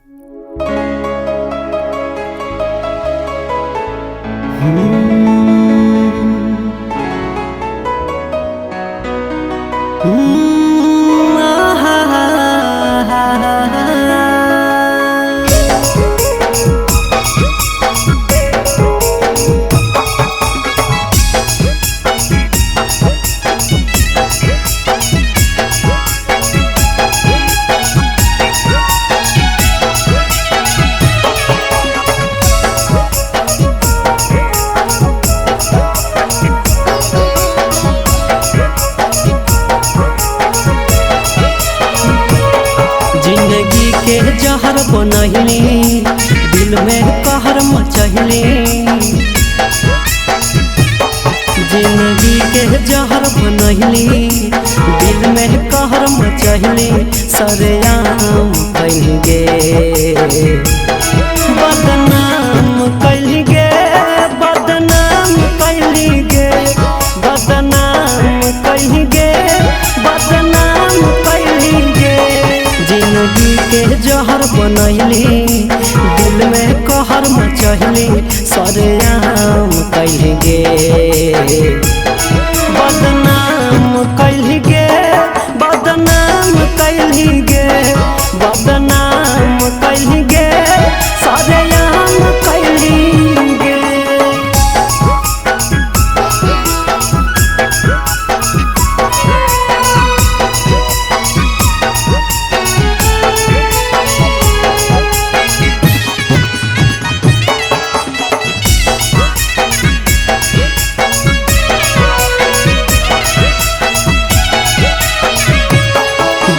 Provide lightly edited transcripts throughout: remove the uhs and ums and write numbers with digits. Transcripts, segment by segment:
जिंदगी के जहर बनैली, दिल में कहर मचैली। जिंदगी के जहर बनैली, दिल में कहर मचैली। सरेआम कैल गे, बदनाम कैल गे, बदनाम कैल गे, बदनाम कैल गे, बदनाम कैल गे। जिंदगी के जहर बनैली, दिल में कहर मचैली। सरेआम कैल गे, बदनाम कैल गे, बदनाम कैल गे, बदनाम कैल गे, सरेआम कैल गे।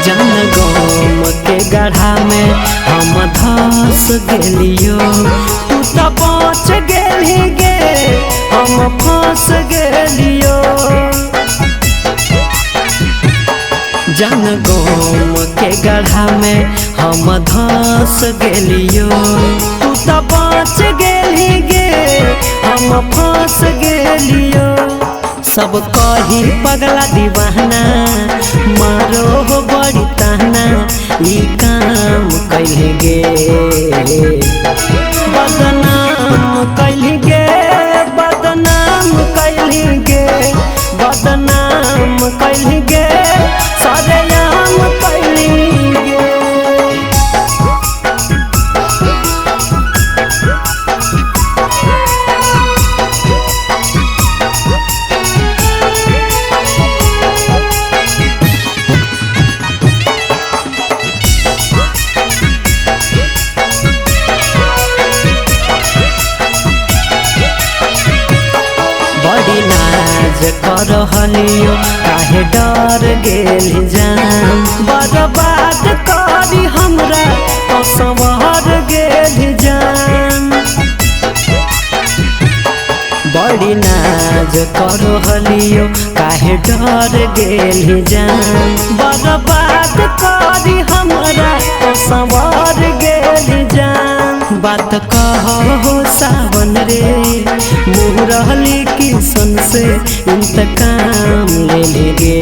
जान गम के गढ़ा में हम धस गेलियो। तू तो बच गेली गे, हम फंस गेलियो। जान गम के गढ़ा में हम धस गेलियो। तू तो बच गेली गे, हम फंस गेलियो। सब कही पगला दीवाना, मारो हो बड़ी ताना। ई काम कैल गे, बदनाम कैल गे, बदनाम कैल गे, बदनाम कैल गे, सरेआम कैल गे। बड़ी नाज करहलियो, काहे डर गेल जान। बर्बाद करी हमरा तो संवर गेल जान। बड़ी नाज करहलियो, काहे डर गेल जान। बर्बाद करी हमरा तो संवर गेल जान। बात कहो सावन रे, मुरहली किसन से इंतकाम ले गे।